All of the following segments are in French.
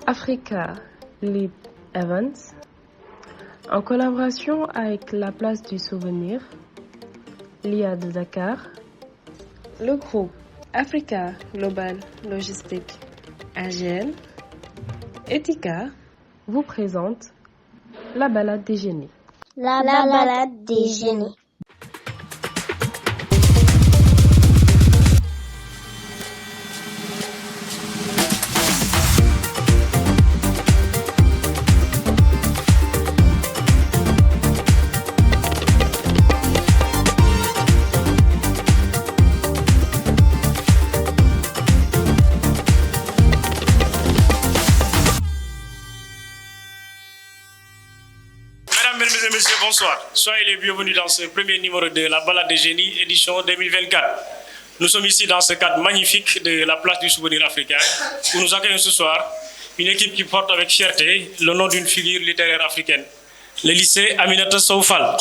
Africa Leap Events, en collaboration avec la Place du Souvenir, l'IA de Dakar, le groupe Africa Global Logistique AGL, Etika, vous présente la balade des génies. La balade des génies. Mesdames et messieurs, bonsoir. Soyez les bienvenus dans ce premier numéro de la balade des génies, édition 2024. Nous sommes ici dans ce cadre magnifique de la place du souvenir africain, où nous accueillons ce soir une équipe qui porte avec fierté le nom d'une figure littéraire africaine, le lycée Aminata Sow Fall.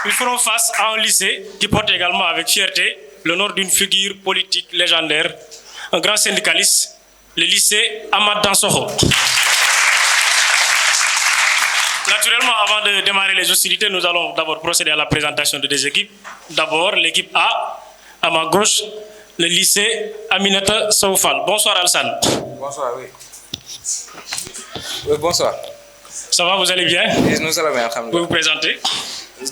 Ils feront face à un lycée qui porte également avec fierté le nom d'une figure politique légendaire, un grand syndicaliste, le lycée Amath Dansokho. Naturellement, avant de démarrer les hostilités, nous allons d'abord procéder à la présentation de des équipes. D'abord, l'équipe A, à ma gauche, le lycée Aminata Sow Fall. Bonsoir Alassane. Bonsoir, oui. Oui, bonsoir. Ça va, vous allez bien? Nous allons bien, vous vous présentez?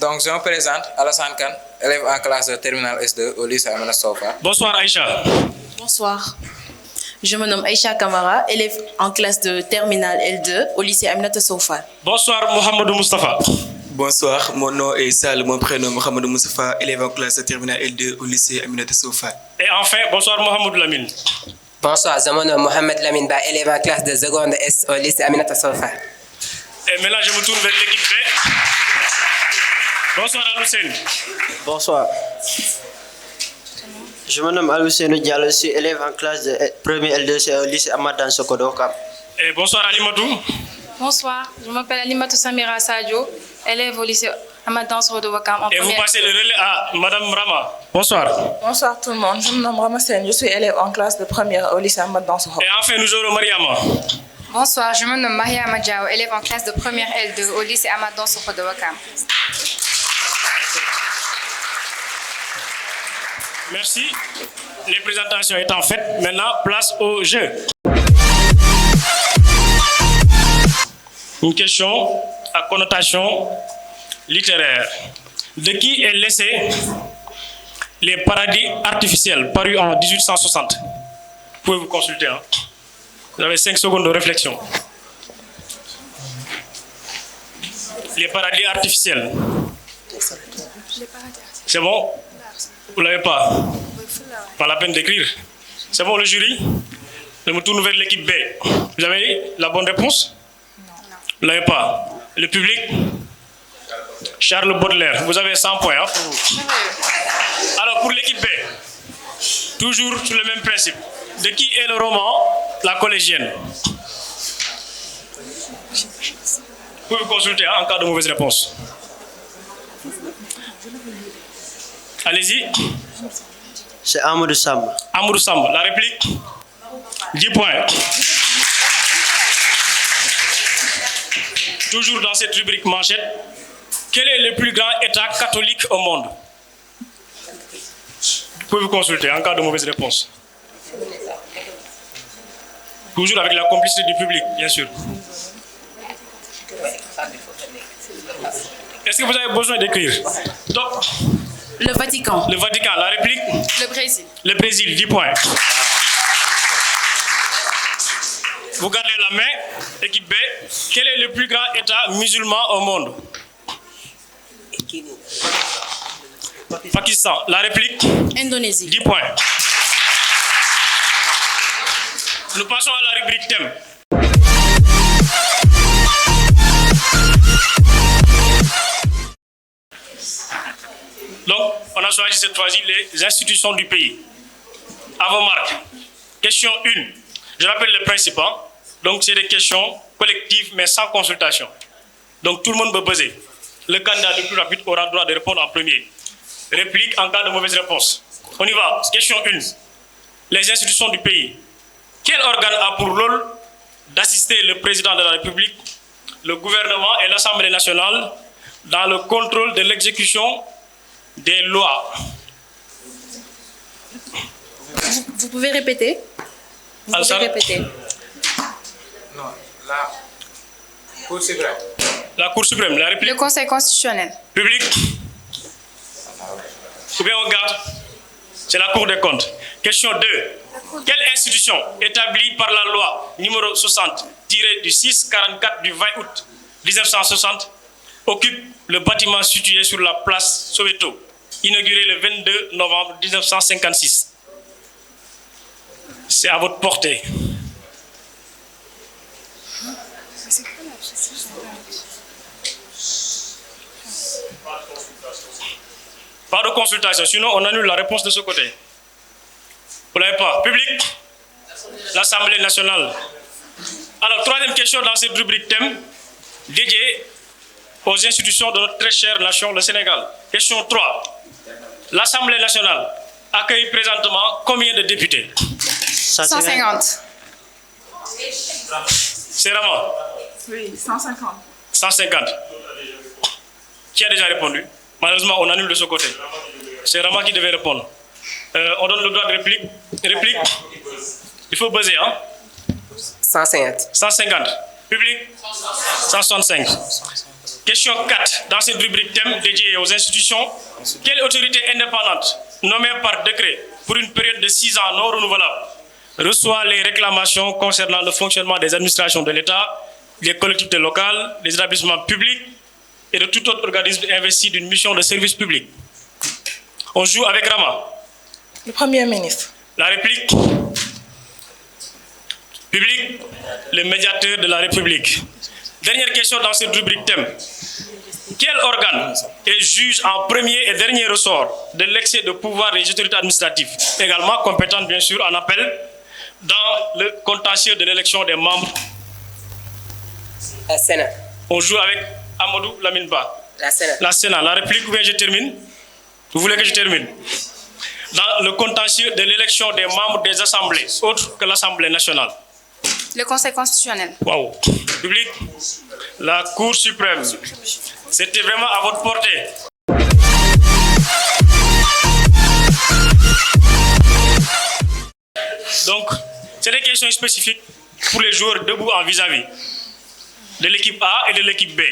Donc, je me présente, Alassane Kane, élève en classe de terminale S2 au lycée Aminata Sow Fall. Bonsoir Aïcha. Bonsoir. Je me nomme Aïcha Kamara, élève en classe de terminale L2 au lycée Aminata Sow Fall. Bonsoir Mohamedou Moustapha. Bonsoir, mon nom est Sal, mon prénom Mohamedou Moustapha, élève en classe de terminale L2 au lycée Aminata Sow Fall. Et enfin, bonsoir Mohamedou Lamine. Bonsoir, je me nomme Mohamed Lamine Ba, élève en classe de seconde S au lycée Aminata Sow Fall. Et maintenant, je me tourne vers l'équipe B. Bonsoir Aloussène. Bonsoir. Je me nomme Aloussène Diallo, je suis élève en classe de premier L2 au lycée Amath Dansokho de Ouakam. Et bonsoir Alimatou. Bonsoir, je m'appelle Alimatou Samira Sadio, élève au lycée Amath Dansokho de Ouakam. Et vous passez le relais à Madame Rama. Bonsoir. Bonsoir tout le monde, je me nomme Rama Sen, je suis élève en classe de première au lycée Amath Dansokho. Et enfin, nous aurons Mariama. Bonsoir, je me nomme Mariama Diao, élève en classe de première L2 au lycée Amath Dansokho de Ouakam. Merci. Les présentations étant faites, maintenant, place au jeu. Une question à connotation littéraire. De qui est laissé les paradis artificiels parus en 1860? Vous pouvez vous consulter. Hein? Vous avez 5 secondes de réflexion. Les paradis artificiels. C'est bon? Vous ne l'avez pas? Pas la peine d'écrire. C'est bon le jury? Je me tourne vers l'équipe B. Vous avez la bonne réponse? Non. Vous ne l'avez pas? Le public? Charles Baudelaire. Vous avez 100 points. Hein, pour vous. Alors pour l'équipe B, toujours sur le même principe. De qui est le roman La collégienne? Vous pouvez vous consulter hein, en cas de mauvaise réponse. Allez-y. C'est Amadou Samba. Amadou Samba. La réplique? 10 points. Toujours dans cette rubrique manchette, quel est le plus grand État catholique au monde? Vous pouvez vous consulter en cas de mauvaise réponse. Toujours avec la complicité du public, bien sûr. Est-ce que vous avez besoin d'écrire? Donc, le Vatican. Le Vatican. La réplique? Le Brésil. Le Brésil, 10 points. Vous gardez la main. Équipe B. Quel est le plus grand État musulman au monde? Pakistan. La réplique? Indonésie. 10 points. Nous passons à la rubrique thème. Donc, on a choisi cette fois-ci les institutions du pays. À vos marques. Question 1. Je rappelle le principe. Hein? Donc, c'est des questions collectives, mais sans consultation. Donc, tout le monde peut buzzer. Le candidat le plus rapide aura le droit de répondre en premier. Réplique en cas de mauvaise réponse. On y va. Question 1. les institutions du pays. Quel organe a pour rôle d'assister le président de la République, le gouvernement et l'Assemblée nationale dans le contrôle de l'exécution des lois? Vous pouvez répéter? Vous pouvez répéter. Non, la Cour suprême. La Cour suprême, la République. Le Conseil constitutionnel. Public. Ou bien on garde. C'est la Cour des comptes. Question 2. Quelle institution établie par la loi numéro 60 du 6-44 du 20 août 1960 occupe le bâtiment situé sur la place Soweto, inauguré le 22 novembre 1956? C'est à votre portée. Pas de consultation, sinon on annule la réponse de ce côté. Vous l'avez pas. Public, l'Assemblée nationale. Alors, troisième question dans cette rubrique thème dédiée aux institutions de notre très chère nation, le Sénégal. Question 3. L'Assemblée nationale accueille présentement combien de députés? 150. C'est vraiment? Oui, 150. 150. Qui a déjà répondu? Malheureusement, on annule de ce côté. C'est Rama qui devait répondre. On donne le droit de réplique. Réplique. Il faut buzzer, hein? 150. 150. Public? 165. Question 4. Dans cette rubrique thème dédiée aux institutions, quelle autorité indépendante, nommée par décret pour une période de 6 ans non renouvelable, reçoit les réclamations concernant le fonctionnement des administrations de l'État, des collectivités locales, des établissements publics et de tout autre organisme investi d'une mission de service public? On joue avec Rama. Le Premier ministre. La réplique. Public, le médiateur de la République. Dernière question dans cette rubrique thème. Quel organe est juge en premier et dernier ressort de l'excès de pouvoir des autorités administratives, également compétente bien sûr en appel dans le contentieux de l'élection des membres? La Sénat. On joue avec Amadou Lamine Ba. La Sénat. La Sénat. La réplique ou bien je termine? Vous voulez que je termine? Dans le contentieux de l'élection des membres des assemblées, autres que l'Assemblée nationale. Le Conseil constitutionnel. Waouh. Public, la Cour suprême. C'était vraiment à votre portée. Donc, c'est des questions spécifiques pour les joueurs debout en vis-à-vis de l'équipe A et de l'équipe B.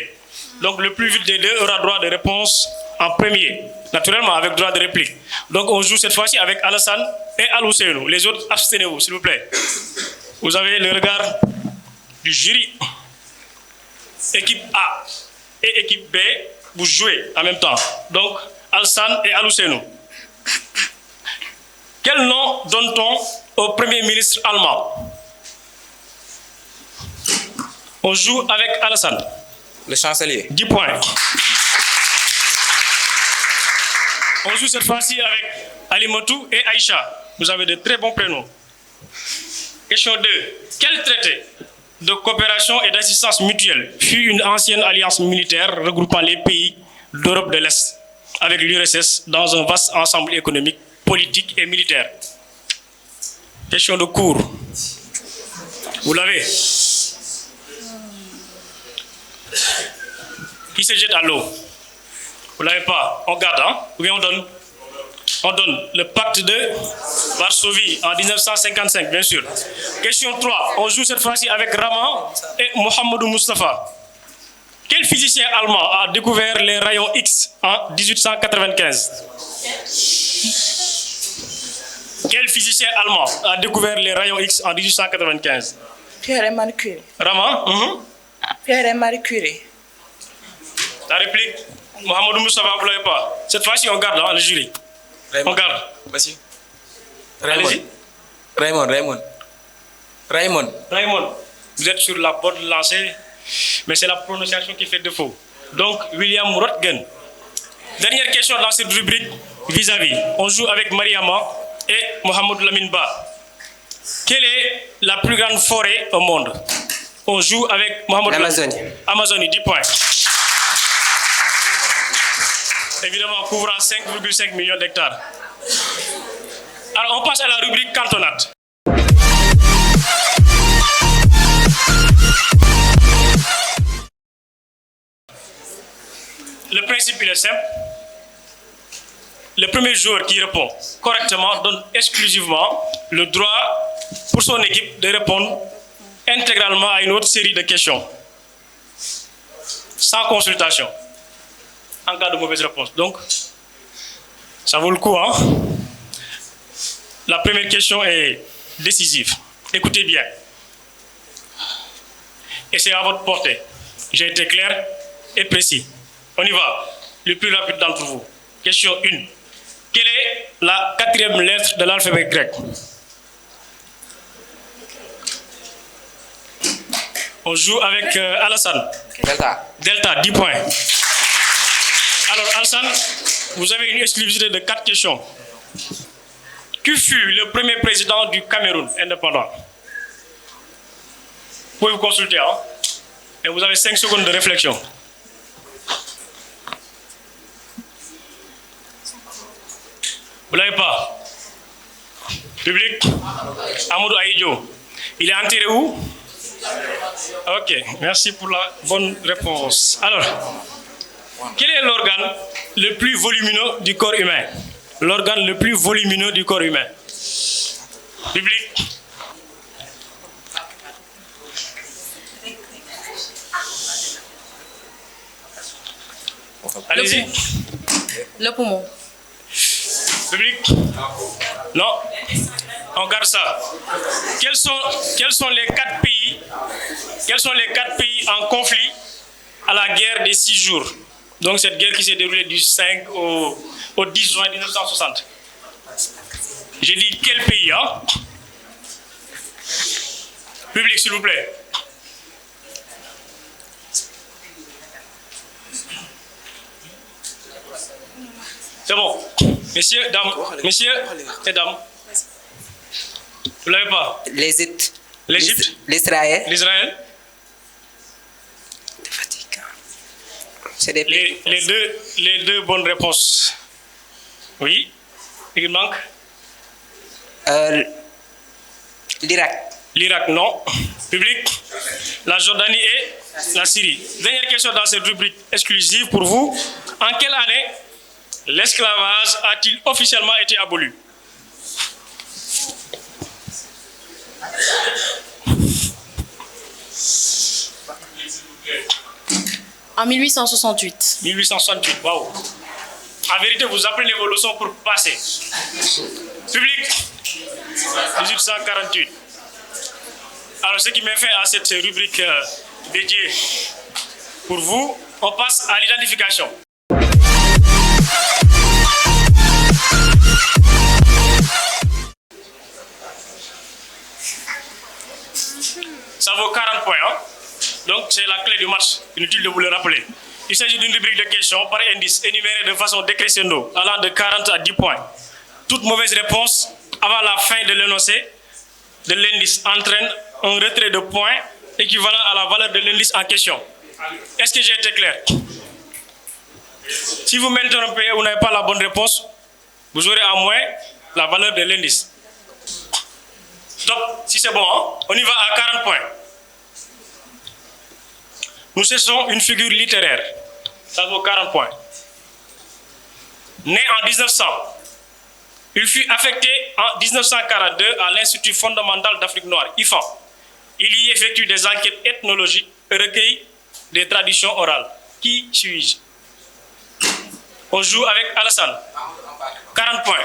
Donc, le plus vite des deux aura droit de réponse en premier, naturellement avec droit de réplique. Donc, on joue cette fois-ci avec Alassane et Alousseinou. Les autres, abstenez-vous, s'il vous plaît. Vous avez le regard du jury. Équipe A et équipe B, vous jouez en même temps. Donc, Alassane et Alousseinou. Quel nom donne-t-on au Premier ministre allemand? On joue avec Alassane. Le chancelier. 10 points. On joue cette fois-ci avec Alimotou et Aïcha. Vous avez de très bons prénoms. Question 2. Quel traité de coopération et d'assistance mutuelle fut une ancienne alliance militaire regroupant les pays d'Europe de l'Est avec l'URSS dans un vaste ensemble économique, politique et militaire? Question de cours. Vous l'avez? Qui se jette à l'eau? Vous ne l'avez pas? On garde, hein? Ou bien on donne? On donne le pacte de Varsovie en 1955, bien sûr. Question 3. On joue cette fois-ci avec Rama et Mohamedou Mustafa. Quel physicien allemand a découvert les rayons X en 1895? Quel physicien allemand a découvert les rayons X en 1895? Pierre et Marie Curie. Rama? Pierre et Marie Curie. La réplique, Mohamedou Mustafa, vous ne l'avez pas. Cette fois-ci, on garde, hein, le jury. Raymond. On garde. Vas-y. Allez-y. Raymond. Vous êtes sur la bonne lancée, mais c'est la prononciation qui fait défaut. Donc, William Röttgen. Dernière question dans cette rubrique vis-à-vis. On joue avec Mariama et Mohamedou Lamine Ba. Quelle est la plus grande forêt au monde? On joue avec Mohamedou. L'Amazonie. Amazonie, 10 points. Évidemment, couvrant 5,5 millions d'hectares. Alors, on passe à la rubrique cantonade. Le principe, il est simple. Le premier joueur qui répond correctement donne exclusivement le droit pour son équipe de répondre intégralement à une autre série de questions, sans consultation, en cas de mauvaise réponse. Donc, ça vaut le coup, hein? La première question est décisive. Écoutez bien. Et c'est à votre portée. J'ai été clair et précis. On y va. Le plus rapide d'entre vous. Question 1. Quelle est la 4e lettre de l'alphabet grec? On joue avec Alassane. Delta. Delta, 10 points. Alors, Alassane, vous avez une exclusivité de 4 questions. Qui fut le premier président du Cameroun indépendant? Vous pouvez vous consulter, hein? Et vous avez 5 secondes de réflexion. Vous ne l'avez pas? Public? Amadou Ahidjo. Il est enterré où? Ok, merci pour la bonne réponse. Alors, quel est l'organe le plus volumineux du corps humain? L'organe le plus volumineux du corps humain. Public? Allez-y. Le poumon. Public? Non. On garde ça. Quels sont les 4 pays? Quels sont les 4 pays en conflit à la guerre des 6 jours? Donc cette guerre qui s'est déroulée du 5 au 10 juin 1960. J'ai dit quel pays, hein? Public, s'il vous plaît. C'est bon. Messieurs et dames. Vous ne l'avez pas? L'Égypte. L'Égypte? L'Israël. L'Israël? C'est des pays. Les deux bonnes réponses. Oui. Il manque? L'Irak. L'Irak, non. Public? La Jordanie et la Syrie. Dernière question dans cette rubrique exclusive pour vous. En quelle année l'esclavage a-t-il officiellement été aboli? En 1868. 1868, waouh. En vérité, vous apprenez vos leçons pour passer. Public? 1848. Alors, ce qui met fin à cette rubrique dédiée pour vous, on passe à l'identification. Ça vaut 40 points, hein? Donc c'est la clé du match, inutile de vous le rappeler. Il s'agit d'une rubrique de questions par indice énumérée de façon décrescendo, allant de 40 à 10 points. Toute mauvaise réponse avant la fin de l'énoncé de l'indice entraîne un retrait de points équivalent à la valeur de l'indice en question. Est-ce que j'ai été clair? Si vous m'interrompez et vous n'avez pas la bonne réponse, vous aurez à moins la valeur de l'indice. Donc, si c'est bon, hein, on y va à 40 points. Nous cherchons une figure littéraire. Ça vaut 40 points. Né en 1900, il fut affecté en 1942 à l'Institut fondamental d'Afrique noire, IFAN. Il y effectue des enquêtes ethnologiques et recueille des traditions orales. Qui suis-je? On joue avec Alassane. 40 points.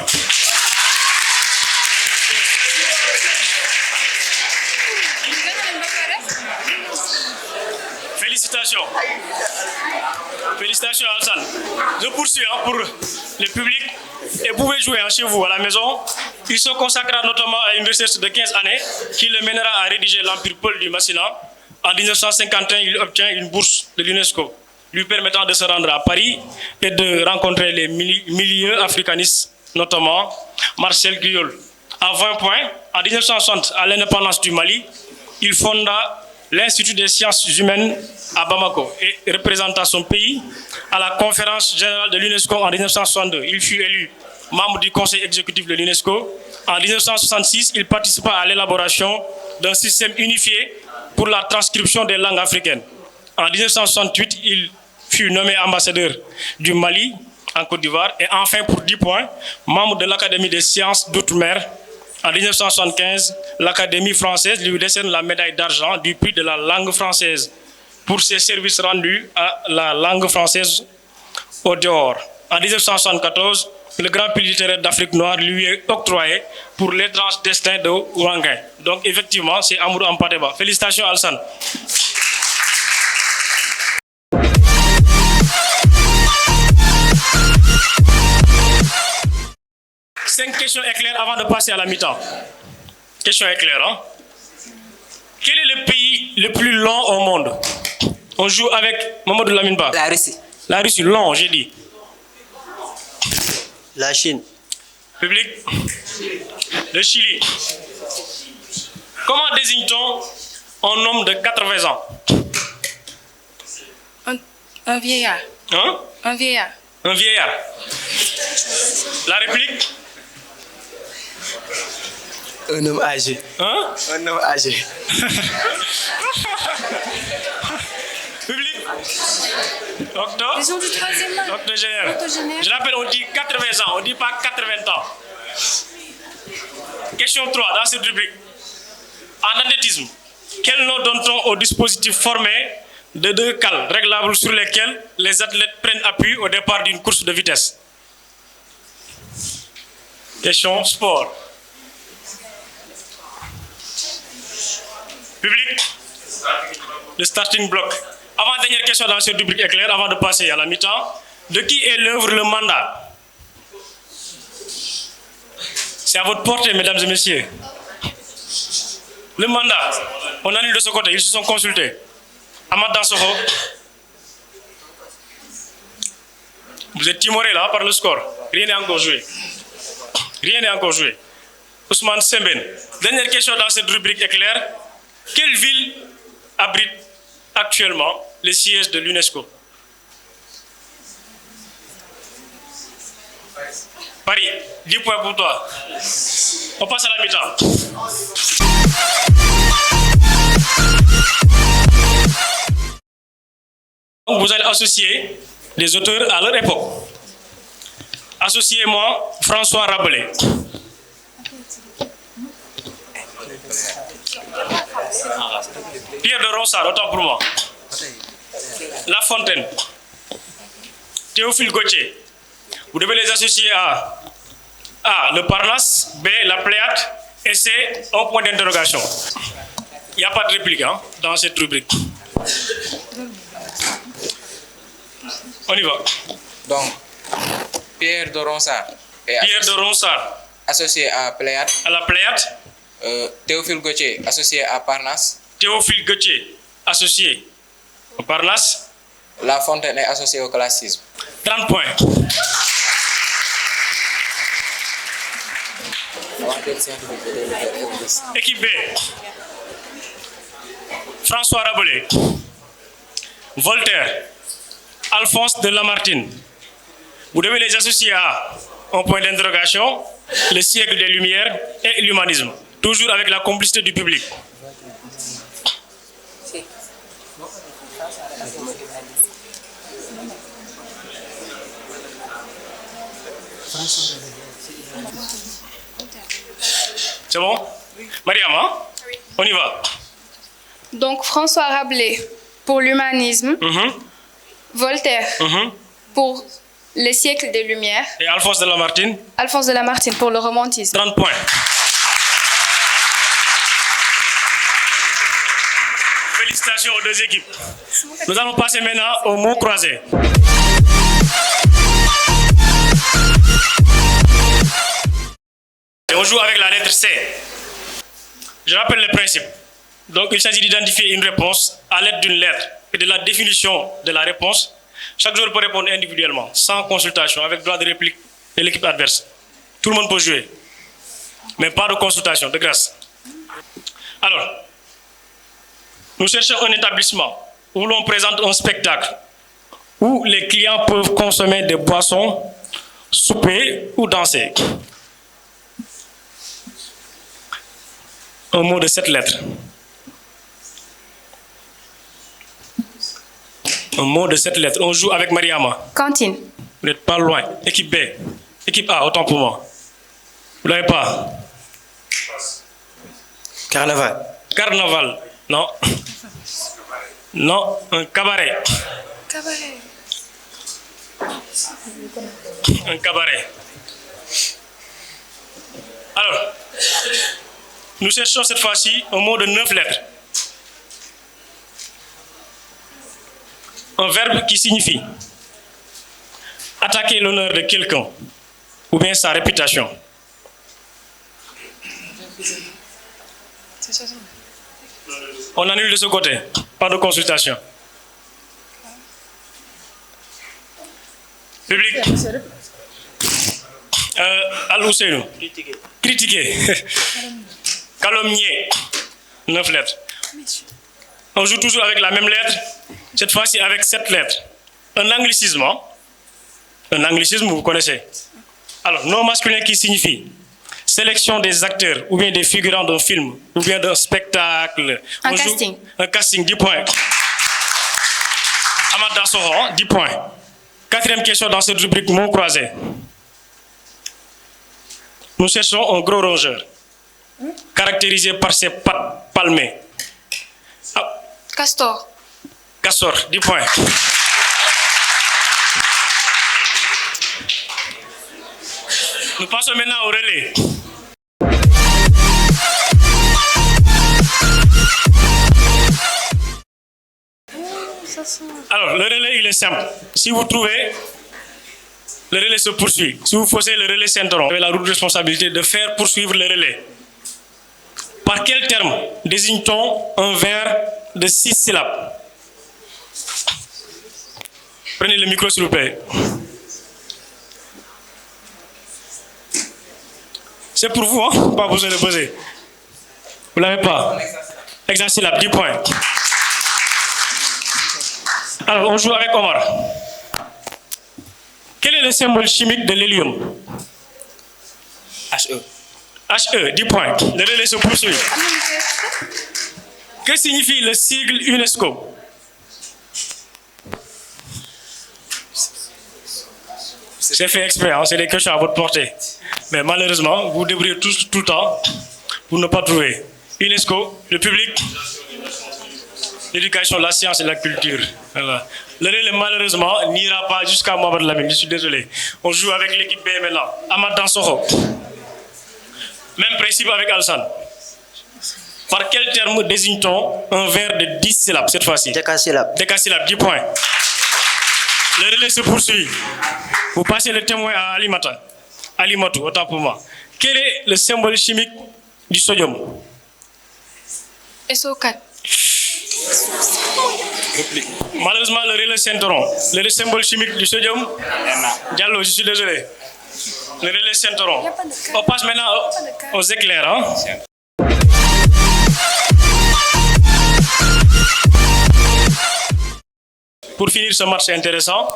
Félicitations. Félicitations Alassane. Je poursuis pour le public. Et vous pouvez jouer chez vous à la maison. Il se consacrera notamment à une recherche de 15 années qui le mènera à rédiger l'Empire Paul du Massina. En 1951, il obtient une bourse de l'UNESCO lui permettant de se rendre à Paris et de rencontrer les milieux africanistes, notamment Marcel Guiol. À 20 points, en 1960, à l'indépendance du Mali, il fonda l'Institut des sciences humaines à Bamako et représenta son pays à la conférence générale de l'UNESCO en 1962. Il fut élu membre du conseil exécutif de l'UNESCO. En 1966, il participa à l'élaboration d'un système unifié pour la transcription des langues africaines. En 1968, il fut nommé ambassadeur du Mali en Côte d'Ivoire. Et enfin, pour 10 points, membre de l'Académie des sciences d'outre-mer. En 1975, l'Académie française lui décerne la médaille d'argent du prix de la langue française pour ses services rendus à la langue française au dehors. En 1974, le grand prix littéraire d'Afrique noire lui est octroyé pour l'étrange destin de Ouangin. Donc effectivement, c'est Amadou Hampâté-Bâ. Félicitations Alassane. Cinq questions éclairs avant de passer à la mi-temps. Question éclair, hein? Quel est le pays le plus long au monde? On joue avec Mamadou Lamine Ba. La Russie. La Russie, long, j'ai dit. La Chine. Public. Le Chili. Comment désigne-t-on un homme de 80 ans? Un vieillard. Hein? Un vieillard. Un vieillard. La République. Un homme âgé. Hein? Un homme âgé. Public. Docteur. Ils ont du troisième âge. Docteur général. Je rappelle, on dit 80 ans, on ne dit pas 80 ans. Question 3, dans cette rubrique. En athlétisme, quel nom donne-t-on au dispositif formé de deux cales réglables sur lesquels les athlètes prennent appui au départ d'une course de vitesse? Question sport. Public. Le starting block. Avant-dernière question dans cette rubrique éclair, avant de passer à la mi-temps. De qui est l'œuvre Le Mandat? C'est à votre portée, mesdames et messieurs. Le Mandat. On annule de ce côté, ils se sont consultés. Ahmad Dansokho. Vous êtes timoré là par le score. Rien n'est encore joué. Rien n'est encore joué. Ousmane Semben. Dernière question dans cette rubrique éclair. Quelle ville abrite actuellement le siège de l'UNESCO? Paris, 10 points pour toi. On passe à la mi-temps. Vous allez associer les auteurs à leur époque. Associez-moi François Rabelais. Pierre de Ronsard, autant pour moi. La Fontaine. Théophile Gautier. Vous devez les associer à A, le Parnasse, B, la Pléiade, et C, un point d'interrogation. Il n'y a pas de réplique hein, dans cette rubrique. On y va. Donc, Pierre de Ronsard. Pierre de Ronsard. Associé à Pléiade. À la Pléiade. Théophile Gautier, associé à Parnasse. Théophile Gautier, associé au Parnasse. La Fontaine est associée au classicisme. 30 points. Équipe B. François Rabelais. Voltaire. Alphonse de Lamartine. Vous devez les associer à un point d'interrogation, le siècle des Lumières et l'humanisme. Toujours avec la complicité du public. C'est bon? Mariam, hein? Oui. On y va. Donc François Rabelais pour l'humanisme. Voltaire pour les siècles des Lumières. Et Alphonse de Lamartine. Alphonse de Lamartine pour le romantisme. 30 points. Félicitations aux deux équipes. Nous allons passer maintenant au mot croisé. Et on joue avec la lettre C. Je rappelle le principe. Donc il s'agit d'identifier une réponse à l'aide d'une lettre et de la définition de la réponse. Chaque joueur peut répondre individuellement, sans consultation, avec droit de réplique de l'équipe adverse. Tout le monde peut jouer, mais pas de consultation, de grâce. Alors, nous cherchons un établissement où l'on présente un spectacle, où les clients peuvent consommer des boissons souper ou danser. Un mot de 7 lettres. Un mot de 7 lettres. On joue avec Mariama. Cantine. Vous n'êtes pas loin. Équipe B. Équipe A, autant pour moi. Vous l'avez pas. Carnaval. Carnaval. Non. Non, un cabaret. Cabaret. Un cabaret. Alors, nous cherchons cette fois-ci un mot de 9 lettres. Un verbe qui signifie attaquer l'honneur de quelqu'un ou bien sa réputation. On annule de ce côté, pas de consultation. Public. Al-Ousseinou. Critiquer. Calomnier. 9 lettres. On joue toujours avec la même lettre, cette fois-ci avec 7 lettres. Un anglicisme. Un anglicisme, vous connaissez. Alors, nom masculin qui signifie sélection des acteurs ou bien des figurants d'un film ou bien d'un spectacle. Un casting. Un casting, 10 points. Amad Dassoho, 10 points. Quatrième question dans cette rubrique, mots croisés. Nous cherchons un gros rongeur, caractérisé par ses pattes palmées. Ah. Castor. Castor, 10 points. Nous passons maintenant au relais. Alors, le relais, il est simple. Si vous trouvez, le relais se poursuit. Si vous faussez, le relais s'interrompt. Vous avez la lourde responsabilité de faire poursuivre le relais. Par quel terme désigne-t-on un vers de 6 syllabes? Prenez le micro, s'il vous plaît. C'est pour vous, hein? Pas besoin de poser. Vous ne l'avez pas? Hexasyllabe, 10 points. Alors, on joue avec Omar. Quel est le symbole chimique de l'hélium? HE. HE, 10 points. Le relais se poursuit. Que signifie le sigle UNESCO? C'est fait exprès, hein? C'est des questions à votre portée. Mais malheureusement, vous devriez tout le temps pour ne pas trouver. UNESCO, le public, l'éducation, la science et la culture. Voilà. Le relais, malheureusement, n'ira pas jusqu'à Mohamed Lamine. Je suis désolé. On joue avec l'équipe B maintenant. Amad Dansokho. Même principe avec Alsan. Par quel terme désigne-t-on un vers de 10 syllabes cette fois-ci? Décasyllabe. Décasyllabe, 10 points. Le relais se poursuit. Vous passez le témoin à Alimata. Alimatou, autant pour moi. Quel est le symbole chimique du sodium? SO4. Malheureusement, le relais s'interrompt. Le symbole chimique du sodium? Diallo, je suis désolé. Le relais s'interrompt. On passe maintenant aux éclairs. Hein? Pour finir ce match intéressant,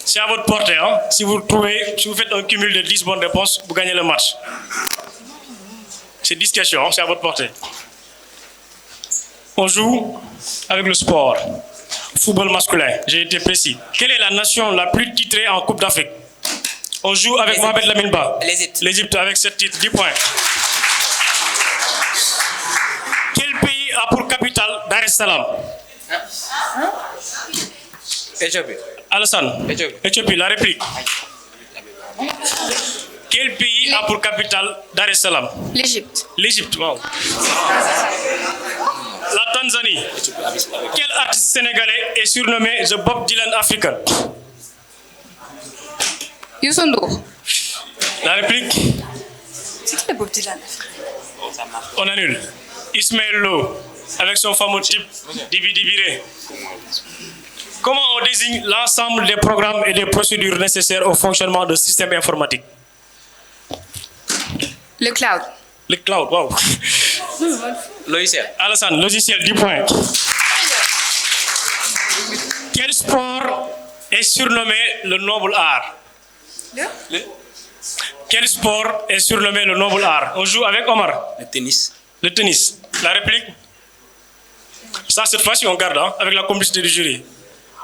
c'est à votre portée. Hein? Si vous faites un cumul de 10 bonnes réponses, vous gagnez le match. C'est 10 questions, hein? C'est à votre portée. On joue avec le sport. Football masculin, j'ai été précis. Quelle est la nation la plus titrée en Coupe d'Afrique? On joue avec Mohamed Lamine Ba. L'Égypte. L'Égypte avec 7 titres, 10 points. Quel pays a pour capitale Dar es Salaam? Éthiopie. Alassane. Éthiopie, la réplique. Quel pays a pour capitale Dar es Salaam? L'Égypte. L'Égypte, wow. La Tanzanie. Quel artiste sénégalais est surnommé The Bob Dylan African? Youssou Ndour. La réplique. C'est qui le Bob Dylan? On annule. Ismaël Lo, avec son fameux type Dibi-Dibiré. Comment on désigne l'ensemble des programmes et des procédures nécessaires au fonctionnement d'un système informatique? Le cloud. Le cloud, wow. Logiciel. Alassane, logiciel, 10 points. Quel sport est surnommé le noble art? Quel sport est surnommé le noble art? On joue avec Omar. Le tennis. Le tennis. La réplique? Ça, cette fois-ci, on garde, hein, avec la complicité du jury.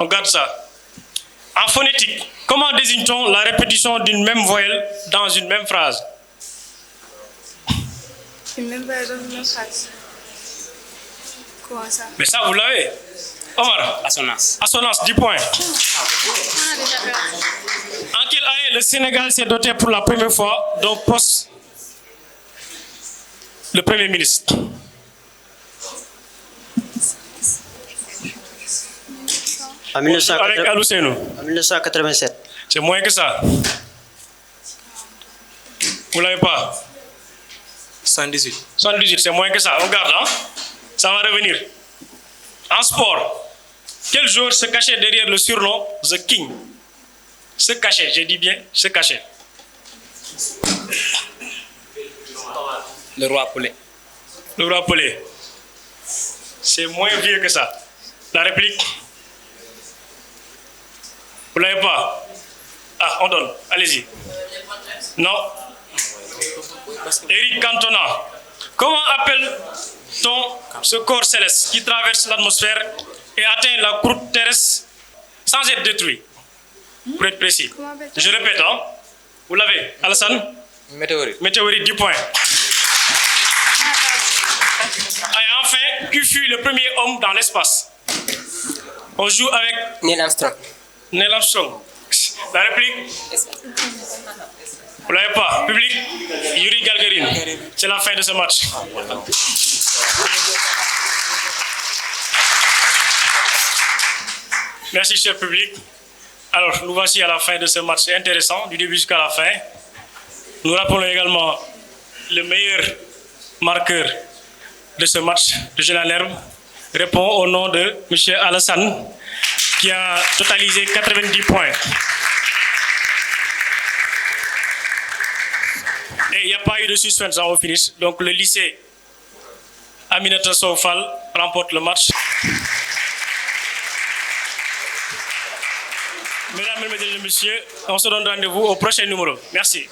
On garde ça. En phonétique, comment désigne-t-on la répétition d'une même voyelle dans une même phrase? Une même voyelle dans une même phrase. Comment ça? Mais ça, vous l'avez. Omar. Assonance. Assonance, 10 points. On a déjà perdu. En quelle année le Sénégal s'est doté pour la première fois d'un poste de Premier ministre? En 1987. Avec Alousseinou. En 1987. C'est moins que ça. Vous l'avez pas? 118. 118, c'est moins que ça. On garde, hein? Ça va revenir. En sport, quel joueur se cachait derrière le surnom The King? Se cachait, j'ai dit bien, se cachait. Le roi Pelé. Le roi Pelé. C'est moins vieux que ça. La réplique? Vous l'avez pas? Ah, on donne. Allez-y. Non. Eric Cantona. Comment appelle-t-on ce corps céleste qui traverse l'atmosphère et atteint la croûte terrestre sans être détruit? Pour être précis. Je répète, hein? Vous l'avez, Alassane? Météorite. Météorite, 10 points. Et enfin, qui fut le premier homme dans l'espace? On joue avec Neil Armstrong. Neil Armstrong. La réplique? Vous l'avez pas? Public? Yuri Gagarin. C'est la fin de ce match. Merci, cher public. Alors, nous voici à la fin de ce match intéressant, du début jusqu'à la fin. Nous rappelons également le meilleur marqueur de ce match de Jeunes en Herbe répond au nom de M. Alassane, qui a totalisé 90 points. Et il n'y a pas eu de suspense au finish. Donc le lycée Aminata Sow Fall remporte le match. Mesdames, Mesdemoiselles et Messieurs, on se donne rendez-vous au prochain numéro. Merci.